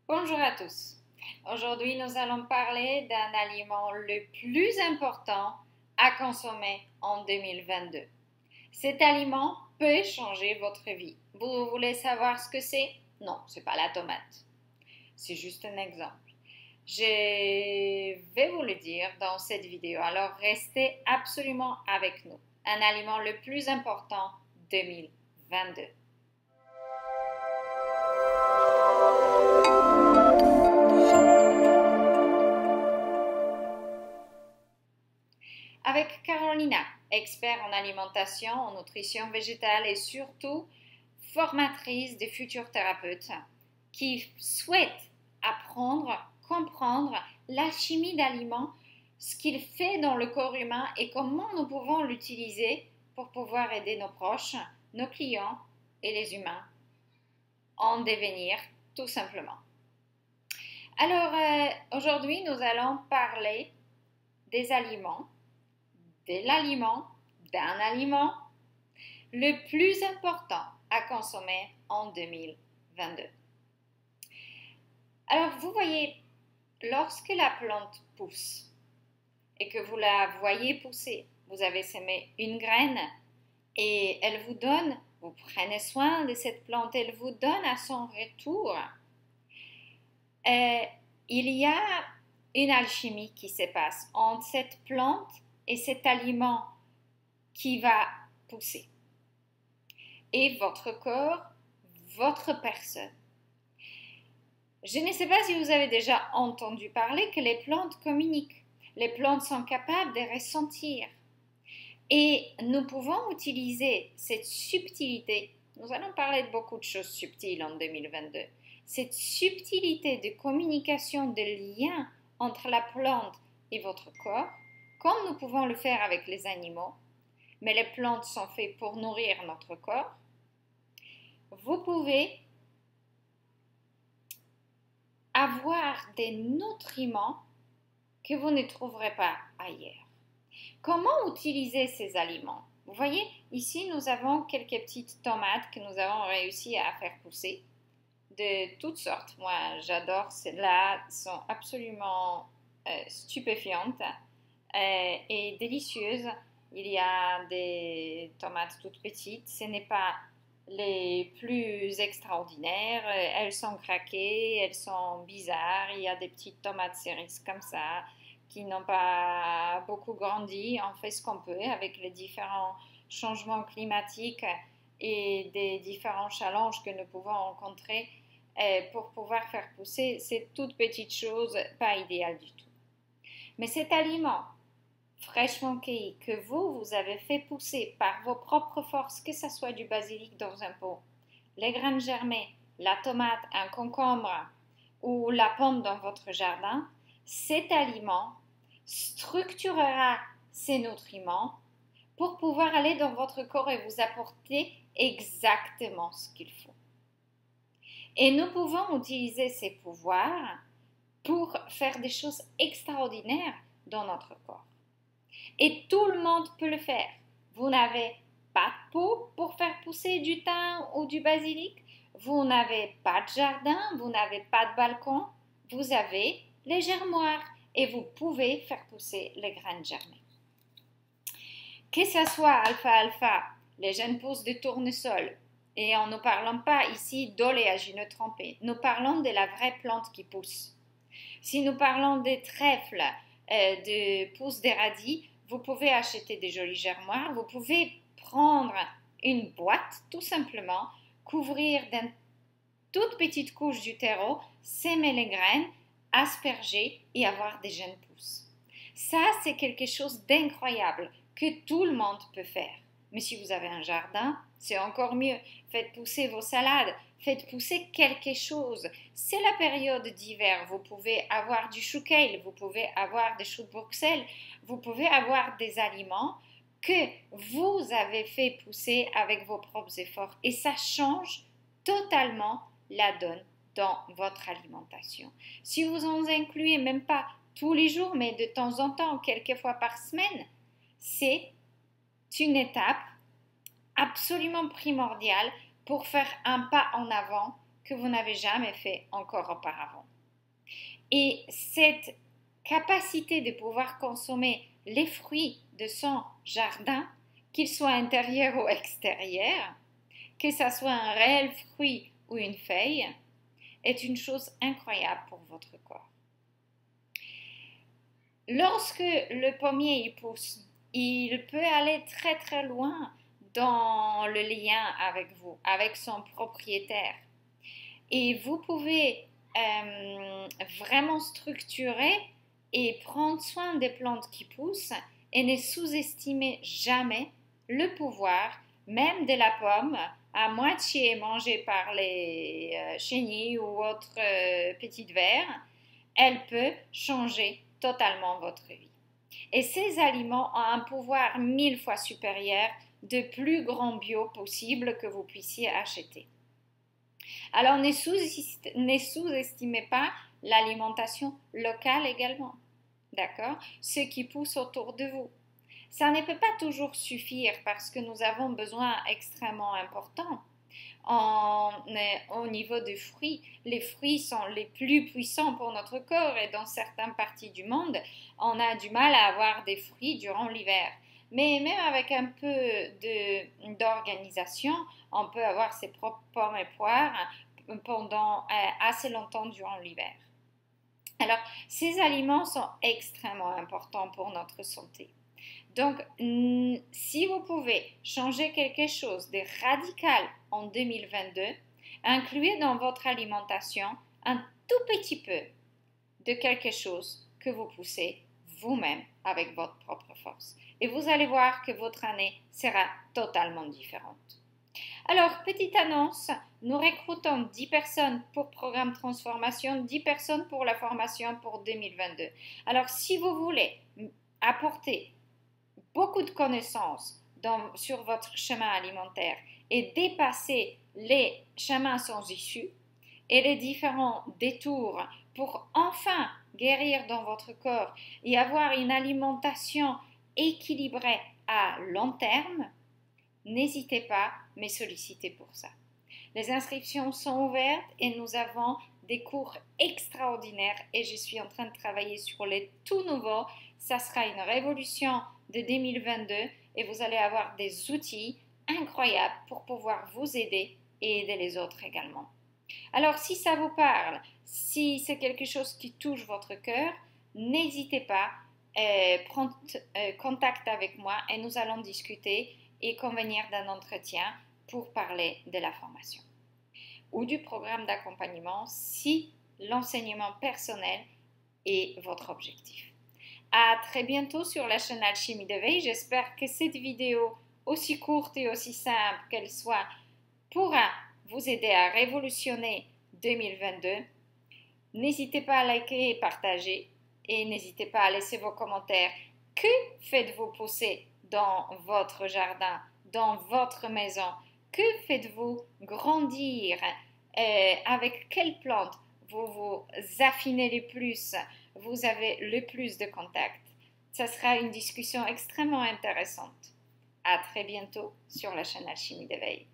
Bonjour à tous. Aujourd'hui, nous allons parler d'un aliment le plus important à consommer en 2022. Cet aliment peut changer votre vie. Vous voulez savoir ce que c'est? Non, ce n'est pas la tomate. C'est juste un exemple. Je vais vous le dire dans cette vidéo, alors restez absolument avec nous. Un aliment le plus important 2022. Avec Carolina, expert en alimentation, en nutrition végétale et surtout formatrice de futurs thérapeutes qui souhaitent apprendre, comprendre l'alchimie d'aliments, ce qu'il fait dans le corps humain et comment nous pouvons l'utiliser pour pouvoir aider nos proches, nos clients et les humains en devenir tout simplement. Alors aujourd'hui, nous allons parler des aliments, de l'aliment, d'un aliment le plus important à consommer en 2022. Alors, vous voyez, lorsque la plante pousse et que vous la voyez pousser, vous avez semé une graine et elle vous donne, vous prenez soin de cette plante, elle vous donne à son retour. Il y a une alchimie qui se passe entre cette plante et cet aliment qui va pousser. Et votre corps, votre personne. Je ne sais pas si vous avez déjà entendu parler que les plantes communiquent. Les plantes sont capables de ressentir. Et nous pouvons utiliser cette subtilité. Nous allons parler de beaucoup de choses subtiles en 2022. Cette subtilité de communication, de lien entre la plante et votre corps, comme nous pouvons le faire avec les animaux, mais les plantes sont faites pour nourrir notre corps, vous pouvez avoir des nutriments que vous ne trouverez pas ailleurs. Comment utiliser ces aliments? Vous voyez, ici nous avons quelques petites tomates que nous avons réussi à faire pousser de toutes sortes. Moi, j'adore celles-là, elles sont absolument stupéfiantes et délicieuses. Il y a des tomates toutes petites, ce n'est pas les plus extraordinaires, elles sont craquées, elles sont bizarres, il y a des petites tomates cerises comme ça qui n'ont pas beaucoup grandi. On fait ce qu'on peut avec les différents changements climatiques et des différents challenges que nous pouvons rencontrer pour pouvoir faire pousser ces toutes petites choses pas idéales du tout. Mais cet aliment fraîchement cueilli que vous avez fait pousser par vos propres forces, que ce soit du basilic dans un pot, les graines germées, la tomate, un concombre ou la pomme dans votre jardin, cet aliment structurera ces nutriments pour pouvoir aller dans votre corps et vous apporter exactement ce qu'il faut. Et nous pouvons utiliser ces pouvoirs pour faire des choses extraordinaires dans notre corps. Et tout le monde peut le faire. Vous n'avez pas de pot pour faire pousser du thym ou du basilic. Vous n'avez pas de jardin, vous n'avez pas de balcon. Vous avez les germoirs et vous pouvez faire pousser les graines germées. Que ce soit alfalfa, les jeunes pousses de tournesol, et en ne parlant pas ici d'oléagineux trempés, nous parlons de la vraie plante qui pousse. Si nous parlons des trèfles, de pousses de radis, vous pouvez acheter des jolis germoirs, vous pouvez prendre une boîte tout simplement, couvrir d'une toute petite couche du terreau, semer les graines, asperger et avoir des jeunes pousses. Ça, c'est quelque chose d'incroyable que tout le monde peut faire. Mais si vous avez un jardin, c'est encore mieux. Faites pousser vos salades, faites pousser quelque chose. C'est la période d'hiver, vous pouvez avoir du chou kale, vous pouvez avoir des choux de Bruxelles, vous pouvez avoir des aliments que vous avez fait pousser avec vos propres efforts et ça change totalement la donne dans votre alimentation. Si vous en incluez même pas tous les jours, mais de temps en temps, quelques fois par semaine, c'est une étape absolument primordiale pour faire un pas en avant que vous n'avez jamais fait encore auparavant. Et cette capacité de pouvoir consommer les fruits de son jardin, qu'ils soient intérieurs ou extérieurs, que ce soit un réel fruit ou une feuille, est une chose incroyable pour votre corps. Lorsque le pommier y pousse, il peut aller très très loin dans le lien avec vous, avec son propriétaire. Et vous pouvez vraiment structurer et prendre soin des plantes qui poussent et ne sous-estimez jamais le pouvoir, même de la pomme, à moitié mangée par les chenilles ou autres petites vers. Elle peut changer totalement votre vie. Et ces aliments ont un pouvoir 1000 fois supérieur de plus grand bio possible que vous puissiez acheter. Alors ne sous-estimez pas l'alimentation locale également, d'accord? Ce qui pousse autour de vous. Ça ne peut pas toujours suffire parce que nous avons besoin extrêmement important. Au niveau des fruits, les fruits sont les plus puissants pour notre corps et dans certaines parties du monde, on a du mal à avoir des fruits durant l'hiver. Mais même avec un peu d'organisation, on peut avoir ses propres pommes et poires pendant assez longtemps durant l'hiver. Alors, ces aliments sont extrêmement importants pour notre santé. Donc, si vous pouvez changer quelque chose de radical en 2022, incluez dans votre alimentation un tout petit peu de quelque chose que vous poussez vous-même avec votre propre force. Et vous allez voir que votre année sera totalement différente. Alors, petite annonce, nous recrutons 10 personnes pour programme transformation, 10 personnes pour la formation pour 2022. Alors, si vous voulez apporter beaucoup de connaissances sur votre chemin alimentaire et dépasser les chemins sans issue et les différents détours pour enfin guérir dans votre corps et avoir une alimentation équilibrée à long terme, n'hésitez pas à me solliciter pour ça. Les inscriptions sont ouvertes et nous avons des cours extraordinaires et je suis en train de travailler sur les tout nouveaux. Ça sera une révolution de 2022 et vous allez avoir des outils incroyables pour pouvoir vous aider et aider les autres également. Alors si ça vous parle, si c'est quelque chose qui touche votre cœur, n'hésitez pas à prendre contact avec moi et nous allons discuter et convenir d'un entretien pour parler de la formation ou du programme d'accompagnement si l'enseignement personnel est votre objectif. À très bientôt sur la chaîne Alchimie d'éveil. J'espère que cette vidéo, aussi courte et aussi simple qu'elle soit, pourra vous aider à révolutionner 2022. N'hésitez pas à liker et partager et n'hésitez pas à laisser vos commentaires. Que faites-vous pousser dans votre jardin, dans votre maison? Que faites-vous grandir? Avec quelles plantes vous affinez le plus? Vous avez le plus de contact? Ça sera une discussion extrêmement intéressante. À très bientôt sur la chaîne Alchimie d'éveil.